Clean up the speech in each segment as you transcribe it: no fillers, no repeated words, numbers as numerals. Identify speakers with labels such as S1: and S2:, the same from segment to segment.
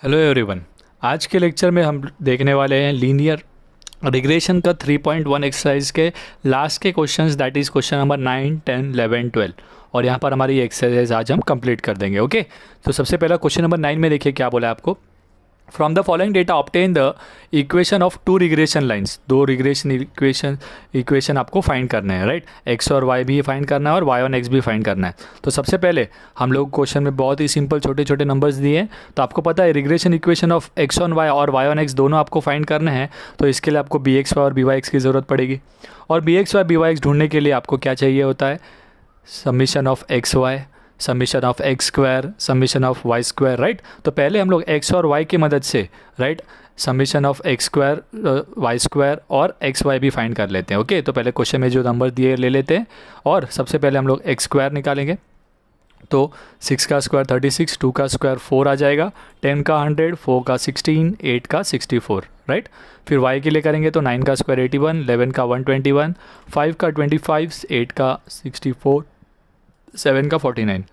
S1: Hello everyone. आज के lecture में हम देखने वाले हैं लीनियर रिग्रेशन का 3.1 एक्सरसाइज के लास्ट के questions, that is question number 9, 10, 11, 12। और यहाँ पर हमारी एक्सरसाइज आज हम कंप्लीट कर देंगे। ओके, तो सबसे पहला क्वेश्चन नंबर 9 में देखिए क्या बोला है आपको। From the following data obtain the equation of two regression lines. दो रिग्रेशन इक्वेशन आपको फाइंड करना है, राइट। एक्स और वाई भी फाइंड करना है और वाई ऑन एक्स भी फाइंड करना है। तो सबसे पहले हम लोग क्वेश्चन में बहुत ही सिंपल छोटे छोटे नंबर्स दिए हैं, तो आपको पता है regression equation of x on y और वाई ऑन एक्स दोनों आपको फाइंड करना है। तो इसके लिए आपको बी एक्स वाई और बी वाई एक्स की ज़रूरत पड़ेगी। और b x y b Y x ढूंढने के लिए आपको क्या चाहिए होता है, summation of x y, summation of x square, summation of y square, right. तो पहले हम लोग एक्स और वाई की मदद से, right, summation of x square, y square और एक्स वाई भी फाइंड कर लेते हैं। ओके, तो पहले क्वेश्चन में जो नंबर दिए ले लेते हैं और सबसे पहले हम लोग एक्स स्क्वायर निकालेंगे। तो 6 का स्क्वायर 36, 2 का स्क्वायर 4 आ जाएगा, 10 का 100, 4 का 16, 8 का 64, राइट। फिर y के लिए करेंगे तो 9 का स्क्वायर 81, 11 का 121, 5 का 25, 8 का 64, 7 का 49।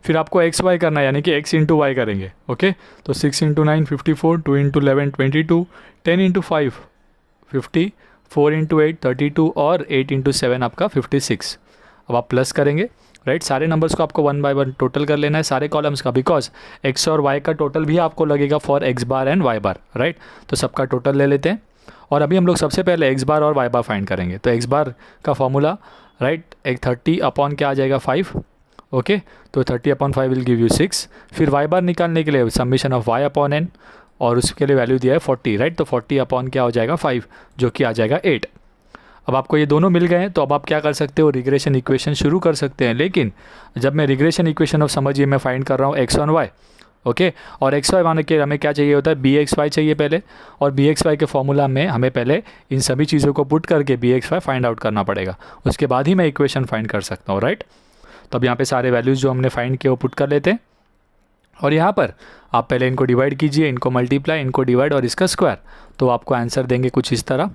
S1: फिर आपको एक्स वाई करना है, यानी कि x इंटू वाई करेंगे। ओके, तो 6 इंटू 9 54, 2 इंटू 11 22, 10 इंटू 5 50, 4 इंटू 8 32 और 8 इंटू 7 आपका 56। अब आप प्लस करेंगे, राइट। सारे नंबर्स को आपको 1 बाय 1 टोटल कर लेना है, सारे कॉलम्स का, बिकॉज एक्स और वाई का टोटल भी आपको लगेगा for x bar and y bar, right. तो सबका टोटल ले लेते हैं और अभी हम लोग सबसे पहले एक्स बार और वाई बार फाइंड करेंगे। तो एक्स बार का फॉर्मूला, राइट, एक 30 अपॉन क्या आ जाएगा 5। ओके, तो 30 अपॉन 5 विल गिव यू 6। फिर वाई बार निकालने के लिए summation of y upon n, और उसके लिए वैल्यू दिया है 40, राइट। तो 40 अपॉन क्या हो जाएगा 5, जो कि आ जाएगा 8। अब आपको ये दोनों मिल गए हैं, तो अब आप क्या कर सकते हो, रिग्रेशन इक्वेशन शुरू कर सकते हैं। लेकिन जब मैं रिग्रेशन इक्वेशन ऑफ, समझिए मैं फाइंड कर रहा हूँ एक्स ऑन वाई, ओके, और एक्स वाई माने के हमें क्या चाहिए होता है, बी एक्स वाई चाहिए पहले। और बी एक्स वाई के फॉर्मूला में हमें पहले इन सभी चीज़ों को पुट करके b x y find out करना पड़ेगा, उसके बाद ही मैं इक्वेशन फाइंड कर सकता हूँ, राइट। तो अब यहाँ पे सारे वैल्यूज़ जो हमने फाइंड किए वो पुट कर लेते हैं। और यहाँ पर आप पहले इनको डिवाइड कीजिए, इनको मल्टीप्लाई, इनको डिवाइड और इसका स्क्वायर, तो आपको आंसर देंगे कुछ इस तरह।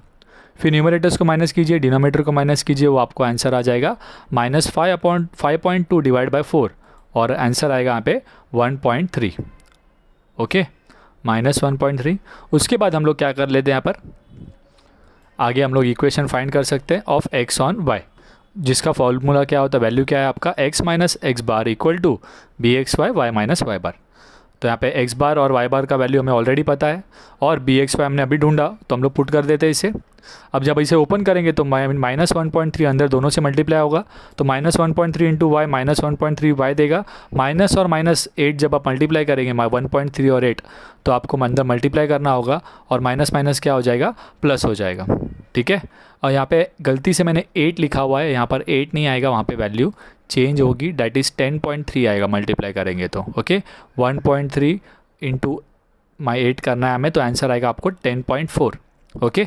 S1: फिर न्यूमरेटर्स को माइनस कीजिए, डिनोमिनेटर को माइनस कीजिए, वो आपको आंसर आ जाएगा -5 अपॉन 5.2 डिवाइड बाई 4, और आंसर आएगा यहाँ पे 1.3। ओके, -1.3। उसके बाद हम लोग क्या कर लेते हैं, यहाँ पर आगे हम लोग इक्वेशन फाइंड कर सकते हैं ऑफ एक्स ऑन वाई, जिसका फॉर्मूला क्या होता है, वैल्यू क्या है आपका, x minus x bar equal to B x Y Y minus Y bar. तो यहाँ पे x बार और y बार का वैल्यू हमें ऑलरेडी पता है, और बी एक्स वाई हमने अभी ढूंढा, तो हम लोग पुट कर देते हैं इसे। अब जब इसे ओपन करेंगे तो -1.3 अंदर दोनों से मल्टीप्लाई होगा, तो -1.3 इंटू वाई -1.3 वाई देगा, माइनस और -8 जब आप मल्टीप्लाई करेंगे 1.3 और 8, तो आपको अंदर मल्टीप्लाई करना होगा, और माइनस माइनस क्या हो जाएगा, प्लस हो जाएगा, ठीक है। और यहाँ पे गलती से मैंने 8 लिखा हुआ है, यहाँ पर 8 नहीं आएगा, वहाँ पे वैल्यू चेंज होगी, डैट इज़ 10.3 आएगा मल्टीप्लाई करेंगे तो। ओके, 1.3 इंटू 8 करना है हमें, तो आंसर आएगा आपको 10.4। ओके,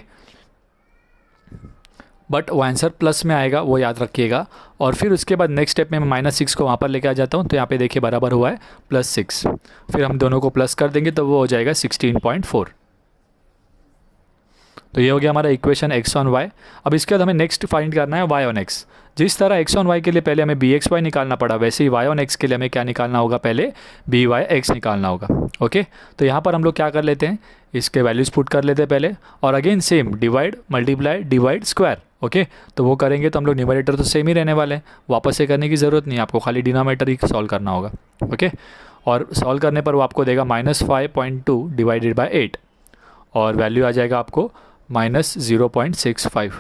S1: बट वो आंसर प्लस में आएगा, वो याद रखिएगा। और फिर उसके बाद नेक्स्ट स्टेप में मैं -6 को वहाँ पर लेके आ जाता हूँ, तो यहाँ पे देखिए बराबर हुआ है +6। फिर हम दोनों को प्लस कर देंगे तो वो हो जाएगा 16.4। तो ये हो गया हमारा इक्वेशन एक्स ऑन वाई। अब इसके बाद हमें नेक्स्ट फाइंड करना है वाई ऑन एक्स। जिस तरह एक्स ऑन वाई के लिए पहले हमें बी एक्स वाई निकालना पड़ा, वैसे ही वाई ऑन एक्स के लिए हमें क्या निकालना होगा, पहले बी वाई एक्स निकालना होगा। ओके, तो यहाँ पर हम लोग क्या कर लेते हैं, इसके वैल्यूज़ पुट कर लेते हैं पहले, और again same divide multiply divide square. Okay, तो वो करेंगे तो हम लोग न्यूमरेटर तो सेम ही रहने वाले हैं, वापस से करने की ज़रूरत नहीं है, आपको खाली डिनोमिनेटर ही सॉल्व करना होगा। ओके, और सॉल्व करने पर वो आपको देगा -5.2 डिवाइडेड बाई 8, और वैल्यू आ जाएगा आपको -0.65।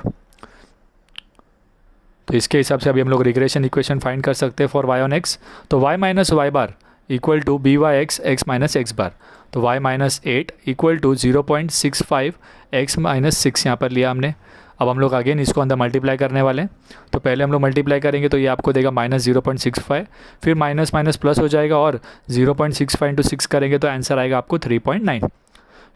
S1: तो इसके हिसाब से अभी हम लोग रिग्रेशन इक्वेशन फाइंड कर सकते हैं फॉर वाई ऑन एक्स। तो Y minus Y bar equal to B Y x x minus x bar, तो वाई -8 इक्वल टू 0.65 एक्स -6 यहाँ पर लिया हमने। अब हम लोग अगेन इसको अंदर मल्टीप्लाई करने वाले हैं, तो पहले हम लोग मल्टीप्लाई करेंगे तो ये आपको देगा -0.65, फिर माइनस माइनस प्लस हो जाएगा, और 0.65 इंटू 6 करेंगे तो आंसर आएगा आपको 3.9।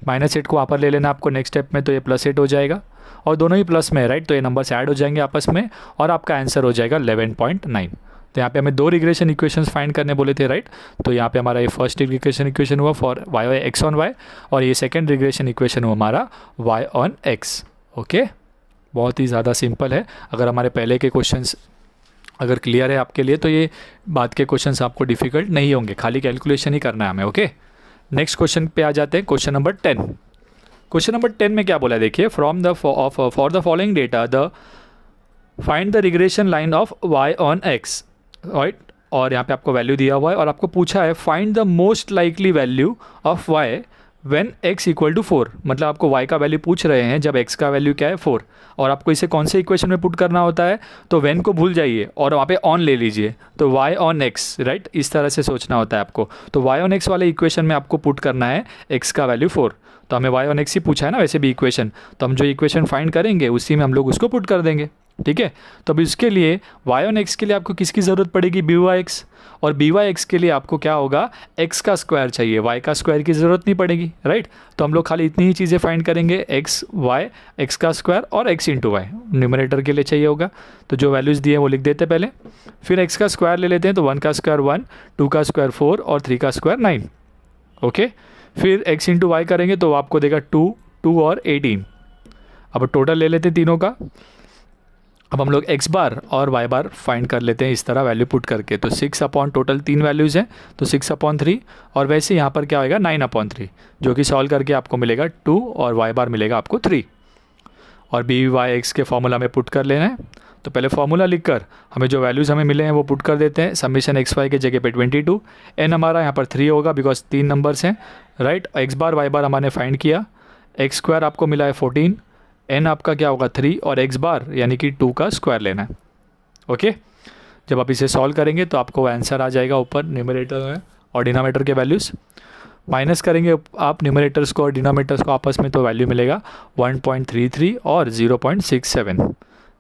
S1: -8 को वहाँ पर ले लेना आपको नेक्स्ट स्टेप में, तो ये +8 हो जाएगा, और दोनों ही प्लस में है, राइट। तो ये नंबर से ऐड हो जाएंगे आपस में, और आपका आंसर हो जाएगा 11.9। तो यहाँ पे हमें दो रिग्रेशन इक्वेशंस फाइंड करने बोले थे, राइट। तो यहाँ पे हमारा ये फर्स्ट रिग्रेशन इक्वेशन हुआ for y y x on y, और ये सेकंड रिग्रेशन इक्वेशन हुआ हमारा वाई ऑन एक्स। ओके, बहुत ही ज़्यादा सिंपल है। अगर हमारे पहले के क्वेश्चंस अगर क्लियर है आपके लिए, तो ये बाद के क्वेश्चंस आपको डिफ़िकल्ट नहीं होंगे, खाली कैलकुलेशन ही करना है हमें। ओके, नेक्स्ट क्वेश्चन पे आ जाते हैं, क्वेश्चन नंबर 10। क्वेश्चन नंबर 10 में क्या बोला है देखिए, from the for the following data the find the regression line of Y on x, right. और यहाँ पे आपको वैल्यू दिया हुआ है और आपको पूछा है find the most likely value of y when x equal to 4, मतलब आपको y का वैल्यू पूछ रहे हैं जब x का वैल्यू क्या है 4, और आपको इसे कौन से इक्वेशन में पुट करना होता है, तो when को भूल जाइए और वहाँ पे ऑन ले लीजिए, तो y ऑन x, राइट, इस तरह से सोचना होता है आपको। तो y ऑन x वाले इक्वेशन में आपको पुट करना है x का वैल्यू 4, तो हमें y ऑन x ही पूछा है ना वैसे भी इक्वेशन, तो हम जो इक्वेशन फाइंड करेंगे उसी में हम लोग उसको पुट कर देंगे, ठीक है। तो अब इसके लिए y ऑन x के लिए आपको किसकी ज़रूरत पड़ेगी, बी वाई एक्स, और बी वाई एक्स के लिए आपको क्या होगा, x का स्क्वायर चाहिए, y का स्क्वायर की ज़रूरत नहीं पड़ेगी, राइट। तो हम लोग खाली इतनी ही चीज़ें फाइंड करेंगे, x y, x का स्क्वायर और x इंटू वाई न्यूमरेटर के लिए चाहिए होगा। तो जो वैल्यूज़ दिए वो लिख देते पहले, फिर x का स्क्वायर ले लेते हैं, तो 1 का स्क्वायर 1, 2 का स्क्वायर 4 और 3 का स्क्वायर 9, ओके। फिर x इंटू वाई करेंगे तो आपको देगा 2, 2 और 18। अब टोटल ले लेते हैं तीनों का। अब हम लोग x बार और y बार फाइंड कर लेते हैं इस तरह वैल्यू पुट करके, तो 6 अपॉन टोटल 3 वैल्यूज़ हैं, तो 6 अपॉन 3, और वैसे यहाँ पर क्या होएगा 9 अपॉन 3, जो कि सॉल्व करके आपको मिलेगा 2 और y बार मिलेगा आपको 3। और बी वाई एक्स के फॉर्मूला में पुट कर लेना है, तो पहले फॉर्मूला लिखकर हमें जो वैल्यूज़ हमें मिले हैं वो पुट कर देते हैं। समीशन एक्स वाई के जगह पे 22, n हमारा यहाँ पर 3 होगा बिकॉज 3 नंबर्स हैं, राइट। x बार y बार हमारे फाइंड किया, x स्क्वायर आपको मिला है 14, n आपका क्या होगा 3 और x बार यानी कि 2 का स्क्वायर लेना है, ओके। जब आप इसे सॉल्व करेंगे तो आपको आंसर आ जाएगा ऊपर न्यूमरेटर में और डिनोमिनेटर के वैल्यूज़, माइनस करेंगे आप न्यूमरेटर्स को और डिनोमिनेटर्स को आपस में, तो वैल्यू मिलेगा 1.33 और 0.67।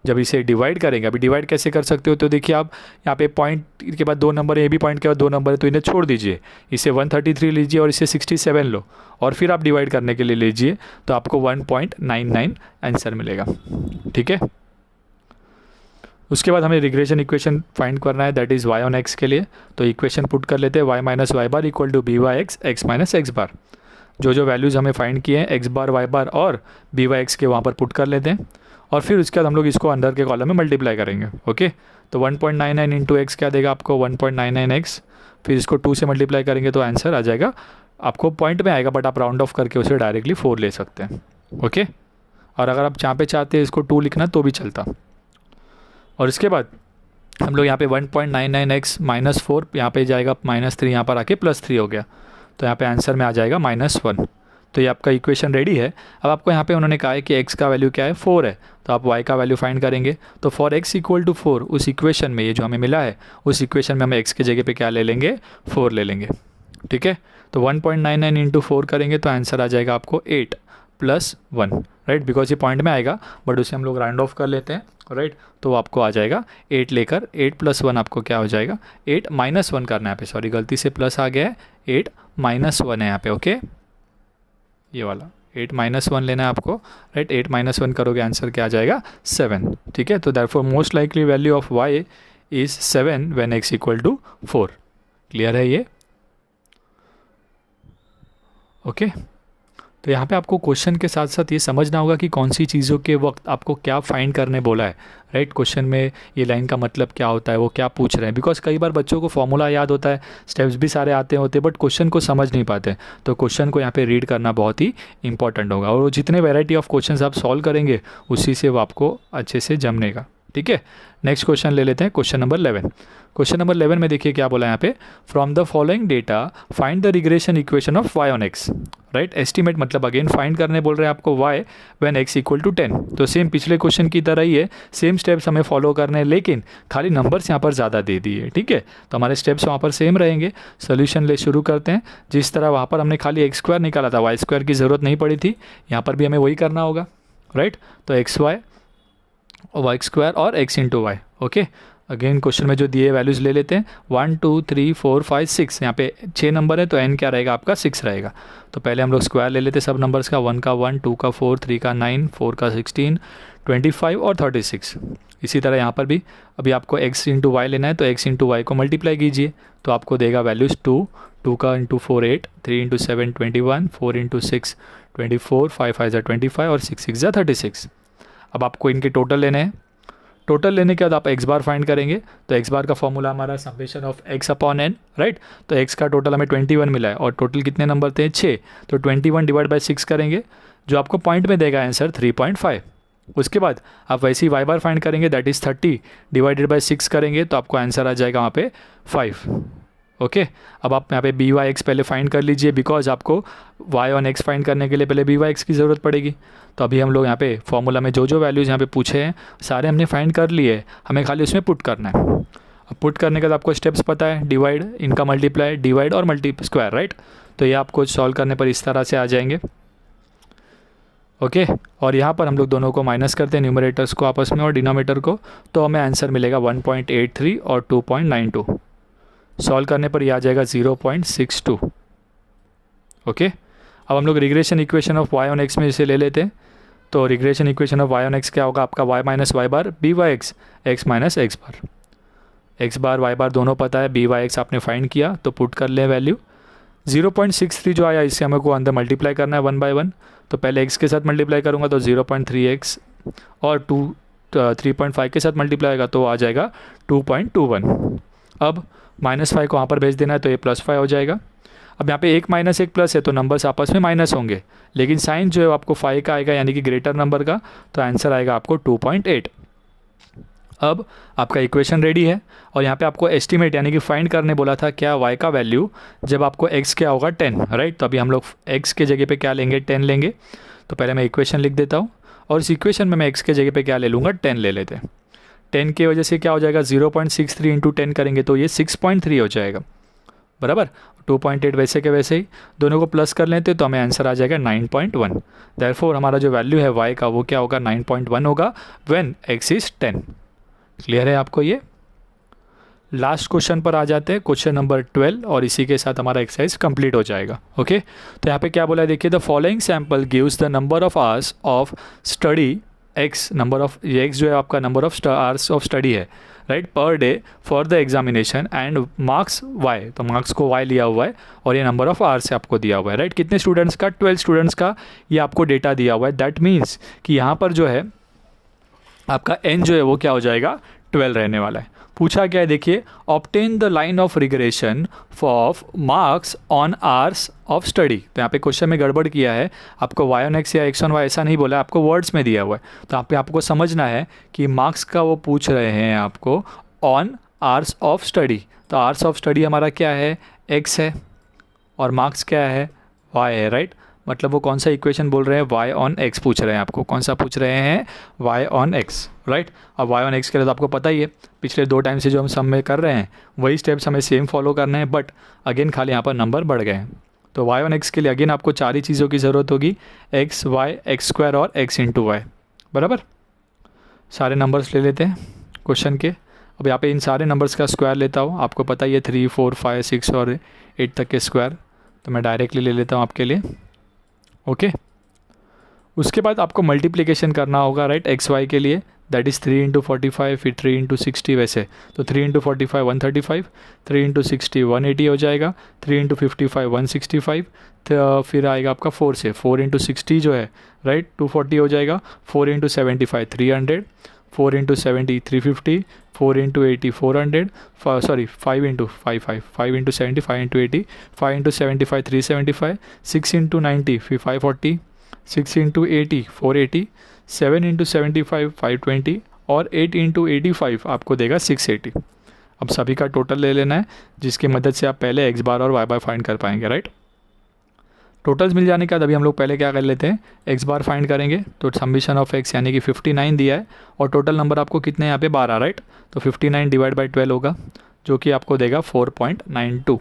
S1: जब इसे डिवाइड करेंगे, अभी डिवाइड कैसे कर सकते हो, तो देखिए आप यहाँ पे पॉइंट के बाद 2 नंबर है, ये भी पॉइंट के बाद 2 नंबर है, तो इन्हें छोड़ दीजिए, इसे 133 लीजिए और इसे 67 लो और फिर आप डिवाइड करने के लिए लीजिए, तो आपको 1.99 आंसर मिलेगा, ठीक है। उसके बाद हमें रिग्रेशन इक्वेशन फाइंड करना है, that is y on x के लिए, तो इक्वेशन पुट कर लेते हैं y minus Y bar equal to B Y x, x minus x bar. जो वैल्यूज़ हमें फाइंड किए हैं x बार y बार और बी वाई एक्स के वहाँ पर पुट कर लेते हैं, और फिर उसके बाद हम लोग इसको अंदर के कॉलम में मल्टीप्लाई करेंगे, ओके। तो 1.99 इंटू एक्स क्या देगा आपको 1.99x, फिर इसको 2 से मल्टीप्लाई करेंगे तो आंसर आ जाएगा आपको पॉइंट में आएगा, बट आप राउंड ऑफ करके उसे डायरेक्टली 4 ले सकते हैं, ओके। और अगर आप जहाँ पे चाहते हैं इसको 2 लिखना तो भी चलता। और इसके बाद हम लोग यहाँ पे 1.99x माइनस 4 यहाँ पे जाएगा -3, यहाँ पर आके +3 हो गया, तो यहाँ पे आंसर में आ जाएगा -1। तो ये आपका इक्वेशन रेडी है। अब आपको यहाँ पे उन्होंने कहा है कि x का वैल्यू क्या है 4 है, तो आप y का वैल्यू फाइंड करेंगे, तो फॉर x इक्वल टू 4 उस इक्वेशन में, ये जो हमें मिला है उस इक्वेशन में हम x के जगह पे क्या ले लेंगे 4 ले लेंगे, ठीक है। तो 1.99 इंटू 4 करेंगे तो आंसर आ जाएगा आपको 8 + 1, राइट, बिकॉज ये पॉइंट में आएगा बट उसे हम लोग राउंड ऑफ कर लेते हैं, राइट। तो आपको आ जाएगा 8 लेकर 8 + 1 आपको क्या हो जाएगा 8 - 1 करना है यहाँ पे, सॉरी गलती से प्लस आ गया है, 8 - 1 है यहाँ पे, ओके। ये वाला 8 - 1 लेना है आपको, राइट। 8 - 1 करोगे आंसर क्या आ जाएगा 7, ठीक है। तो therefore most likely value of y is 7 when x equal to 4। Clear है ये, ओके। तो यहाँ पे आपको क्वेश्चन के साथ साथ ये समझना होगा कि कौन सी चीज़ों के वक्त आपको क्या फाइंड करने बोला है, राइट। क्वेश्चन में ये लाइन का मतलब क्या होता है, वो क्या पूछ रहे हैं, बिकॉज कई बार बच्चों को फॉर्मूला याद होता है, स्टेप्स भी सारे आते होते हैं, बट क्वेश्चन को समझ नहीं पाते, तो क्वेश्चन को यहाँ पे रीड करना बहुत ही इंपॉर्टेंट होगा, और जितने वेराइटी ऑफ क्वेश्चन आप सॉल्व करेंगे उसी से वो आपको अच्छे से जमनेगा, ठीक है। नेक्स्ट क्वेश्चन ले लेते हैं, क्वेश्चन नंबर 11। क्वेश्चन नंबर 11 में देखिए क्या बोला है यहाँ पे, from the following data find the regression equation of y on x, right. Estimate मतलब अगेन फाइंड करने बोल रहे हैं आपको y when x equal to 10। तो सेम पिछले क्वेश्चन की तरह ही है, सेम स्टेप्स हमें फॉलो करने हैं, लेकिन खाली नंबर्स यहाँ पर ज़्यादा दे दिए, ठीक है। तो हमारे स्टेप्स वहाँ पर सेम रहेंगे। सोल्यूशन ले शुरू करते हैं, जिस तरह वहाँ पर हमने खाली x स्क्वायर निकाला था, y स्क्वायर की ज़रूरत नहीं पड़ी थी, यहाँ पर भी हमें वही करना होगा, राइट। तो xy वाई स्क्वायर और x into y, okay. Again question में जो दिए वैल्यूज़ ले लेते हैं, 1 2 3 4 5 6, यहाँ पे 6 नंबर है तो n क्या रहेगा आपका 6 रहेगा। तो पहले हम लोग स्क्वायर ले लेते हैं सब नंबर्स का, 1 का 1, 2 का 4, 3 का 9, 4 का 16, 25 और 36। इसी तरह यहाँ पर भी अभी आपको x इंटू वाई लेना है, तो x इंटू वाई को मल्टीप्लाई कीजिए, तो आपको देगा वैल्यूज़ 2, 2 का इंटू 4 8, 3 इंटू 7 21, 4 इंटू 6 24, 5 5 25 और 6 6 36। अब आपको इनके टोटल लेने हैं, टोटल लेने के बाद आप एक्स बार फाइंड करेंगे, तो एक्स बार का फॉर्मूला हमारा summation of x upon n, right. तो एक्स का टोटल हमें 21 मिला है और टोटल कितने नंबर थे 6, तो 21 डिवाइड बाई 6 करेंगे जो आपको पॉइंट में देगा आंसर 3.5। उसके बाद आप वैसे ही वाई बार फाइंड करेंगे, दैट इज़ 30 डिवाइडेड बाई 6 करेंगे तो आपको आंसर आ जाएगा वहाँ पे 5। ओके, अब आप यहाँ पे बी वाई एक्स पहले फाइंड कर लीजिए, बिकॉज आपको वाई ऑन एक्स फाइंड करने के लिए पहले बी वाई एक्स की ज़रूरत पड़ेगी। तो अभी हम लोग यहाँ पे फॉर्मूला में जो जो वैल्यूज़ यहाँ पे पूछे हैं सारे हमने फाइंड कर लिए, हमें खाली उसमें पुट करना है। अब पुट करने के बाद आपको स्टेप्स पता है, डिवाइड, इनका मल्टीप्लाई, डिवाइड और मल्टी स्क्वायर, राइट। तो ये आपको सॉल्व करने पर इस तरह से आ जाएंगे। ओके, और यहाँ पर हम लोग दोनों को माइनस करते हैं, न्यूमरेटर्स को आपस में और डिनोमिनेटर को, तो हमें आंसर मिलेगा 1.83 और 2.92। सॉल्व करने पर यह आ जाएगा 0.62। ओके, अब हम लोग regression equation of Y on X में इसे ले लेते हैं। तो regression equation of Y on X क्या होगा आपका, Y minus Y bar B Y x, x minus x bar. X bar Y bar दोनों पता है, बी वाई एक्स आपने फाइंड किया तो पुट कर लें वैल्यू। 0.63 जो आया इससे हमें को अंदर मल्टीप्लाई करना है 1 बाई 1। तो पहले एक्स के साथ मल्टीप्लाई करूँगा तो 0.3x और 3.5 के साथ मल्टीप्लाई होगा तो आ जाएगा 2.21। अब -5 को वहाँ पर भेज देना है तो ये +5 हो जाएगा। अब यहाँ पे 1 माइनस 1 प्लस है तो नंबर्स आपस में माइनस होंगे, लेकिन साइन जो है आपको 5 का आएगा यानी कि ग्रेटर नंबर का, तो आंसर आएगा आपको 2.8। अब आपका इक्वेशन रेडी है और यहाँ पे आपको एस्टिमेट यानी कि फाइंड करने बोला था क्या, y का वैल्यू जब आपको x क्या होगा 10, राइट। तो अभी हम लोग x के जगह पे क्या लेंगे, 10 लेंगे। तो पहले मैं इक्वेशन लिख देता हूँ और इस इक्वेशन में मैं x के जगह पे क्या ले लूँगा, 10 ले लेते हैं। 10 की वजह से क्या हो जाएगा, 0.63 इंटू 10 करेंगे तो ये 6.3 हो जाएगा, बराबर। 2.8 वैसे के वैसे ही दोनों को प्लस कर लेते तो हमें आंसर आ जाएगा 9.1। देयरफॉर हमारा जो वैल्यू है y का वो क्या होगा, 9.1 होगा व्हेन x इज़ 10। क्लियर है आपको ये। लास्ट क्वेश्चन पर आ जाते हैं, क्वेश्चन नंबर 12, और इसी के साथ हमारा एक्सरसाइज कंप्लीट हो जाएगा। ओके, तो यहाँ पे क्या बोला है देखिए, the following sample gives the number of hours of study X, number of ये एक्स जो है आपका number of hours of study है, राइट, पर day for the examination and marks Y, तो मार्क्स को वाई लिया हुआ है और ये नंबर ऑफ आवर्स से आपको दिया हुआ है, राइट। कितने स्टूडेंट्स का, 12 स्टूडेंट्स का ये आपको डेटा दिया हुआ है। दैट मीन्स कि यहाँ पर जो है आपका एन जो है वो क्या हो जाएगा, 12 रहने वाला है। पूछा क्या है देखिए, obtain the line of regression of marks on hours of study. तो यहाँ पे क्वेश्चन में गड़बड़ किया है, आपको वाई ऑन एक्स या एक्स ऑन वाई ऐसा नहीं बोला, आपको वर्ड्स में दिया हुआ है। तो यहाँ पे आपको समझना है कि मार्क्स का वो पूछ रहे हैं आपको ऑन आवर्स ऑफ स्टडी। तो आवर्स ऑफ स्टडी हमारा क्या है, एक्स है, और मार्क्स क्या है, वाई है, राइट। मतलब वो कौन सा इक्वेशन बोल रहे हैं, वाई ऑन एक्स पूछ रहे हैं आपको, कौन सा पूछ रहे हैं, वाई ऑन एक्स, राइट। अब वाई ऑन एक्स के लिए तो आपको पता ही है, पिछले 2 टाइम से जो हम सम में कर रहे हैं वही स्टेप्स हमें सेम फॉलो करने हैं, बट अगेन खाली यहाँ पर नंबर बढ़ गए हैं। तो वाई ऑन एक्स के लिए अगेन आपको 4 ही चीज़ों की ज़रूरत होगी, एक्स वाई, एक्स स्क्वायर और एक्स इंटू वाई, बराबर। सारे नंबर्स ले लेते हैं क्वेश्चन के। अब यहाँ पे इन सारे नंबर्स का स्क्वायर लेता हूँ, आपको पता ही है 3, 4, 5, 6 और 8 तक के स्क्वायर, तो मैं डायरेक्टली ले लेता हूँ आपके लिए। ओके, उसके बाद आपको मल्टीप्लिकेशन करना होगा, राइट, एक्स वाई के लिए, दैट इज़ 3 इंटू 45, फिर 3 इंटू 60 वैसे, तो 3 इंटू 45 135, 3 इंटू 60 180 हो जाएगा, 3 इंटू 55 165, तो फिर आएगा आपका 4 से, 4 इंटू 60 जो है, राइट, 240 हो जाएगा, 4 into 75 300, 4 into 70 350, 4 into 80 400, sorry 5 into 5 into 70 5 into 80, 5 into 75 375, 6 into 90 फिर 540, 6 इंटू 80 480, 7 इंटू 75 520 और 8 इंटू 85 आपको देगा 680। अब सभी का टोटल ले लेना है, जिसकी मदद से आप पहले एक्स बार और वाई बार फाइंड कर पाएंगे, राइट। टोटल्स मिल जाने के बाद अभी हम लोग पहले क्या कर लेते हैं, एक्स बार फाइंड करेंगे। तो समीशन ऑफ एक्स यानी कि 59 दिया है और टोटल नंबर आपको कितने यहाँ पे 12, राइट। तो 59 डिवाइड बाई 12 होगा जो कि आपको देगा 4.92।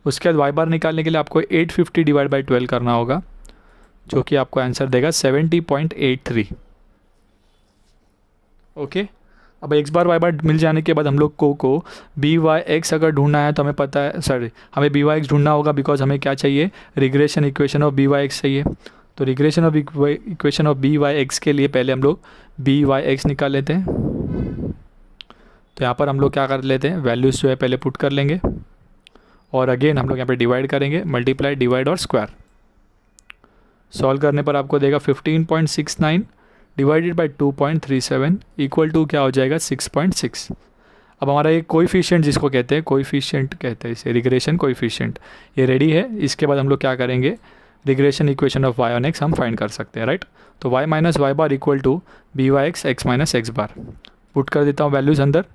S1: उसके बाद वाई बार निकालने के लिए आपको 850 डिवाइड बाई 12 करना होगा जो कि आपको आंसर देगा 70.83। ओके, अब एक्स बार वाई बार मिल जाने के बाद हम लोग को बी वाई एक्स अगर ढूंढना है तो हमें पता है, सॉरी हमें बी वाई एक्स ढूंढना होगा, बिकॉज हमें क्या चाहिए, regression equation of b Y x चाहिए। तो regression of equation of b Y x के लिए पहले हम लोग बी वाई एक्स निकाल लेते हैं। तो यहाँ पर हम लोग क्या कर लेते हैं, वैल्यूज़ जो है पहले पुट कर लेंगे और अगेन हम लोग यहाँ पे डिवाइड करेंगे, मल्टीप्लाई डिवाइड और स्क्वायर। सॉल्व करने पर आपको देगा 15.69 डिवाइडेड बाई 2.37 इक्वल टू क्या हो जाएगा 6.6। अब हमारा ये कोएफिशिएंट जिसको कहते हैं, कोएफिशिएंट कहते हैं इसे, रिग्रेशन कोएफिशिएंट, ये रेडी है। इसके बाद हम लोग क्या करेंगे, regression equation of y on x हम फाइंड कर सकते हैं, राइट। तो y minus Y bar equal to B Y x x minus x bar, put कर देता हूँ वैल्यूज़ अंदर,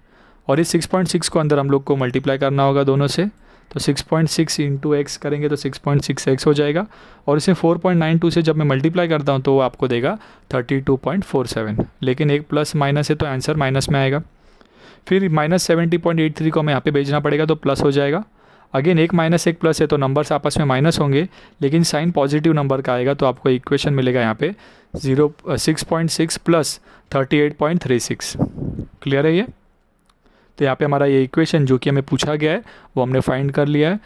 S1: और इस 6.6 को अंदर हम लोग को मल्टीप्लाई करना होगा दोनों से। तो 6.6 इंटू एक्स करेंगे तो 6.6x हो जाएगा, और इसे 4.92 से जब मैं मल्टीप्लाई करता हूँ तो वो आपको देगा 32.47, लेकिन एक प्लस माइनस है तो आंसर माइनस में आएगा। फिर -70.83 को हमें यहाँ पे भेजना पड़ेगा तो प्लस हो जाएगा। अगेन एक माइनस एक प्लस है तो नंबर्स आपस में माइनस होंगे, लेकिन साइन पॉजिटिव नंबर का आएगा तो आपको इक्वेशन मिलेगा यहाँ पे 6.6 प्लस 38.36। क्लियर है ये। तो यहाँ पे हमारा ये इक्वेशन जो कि हमें पूछा गया है वो हमने फाइंड कर लिया है।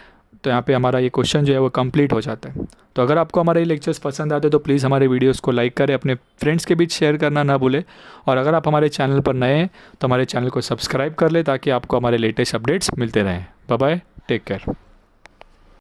S1: तो यहाँ पे हमारा ये क्वेश्चन जो है वो कंप्लीट हो जाता है। तो अगर आपको हमारे ये लेक्चर्स पसंद आते हैं तो प्लीज़ हमारे वीडियोस को लाइक करें, अपने फ्रेंड्स के बीच शेयर करना ना भूलें, और अगर आप हमारे चैनल पर नए हैं तो हमारे चैनल को सब्सक्राइब कर लें ताकि आपको हमारे लेटेस्ट अपडेट्स मिलते रहें। Bye bye, take care.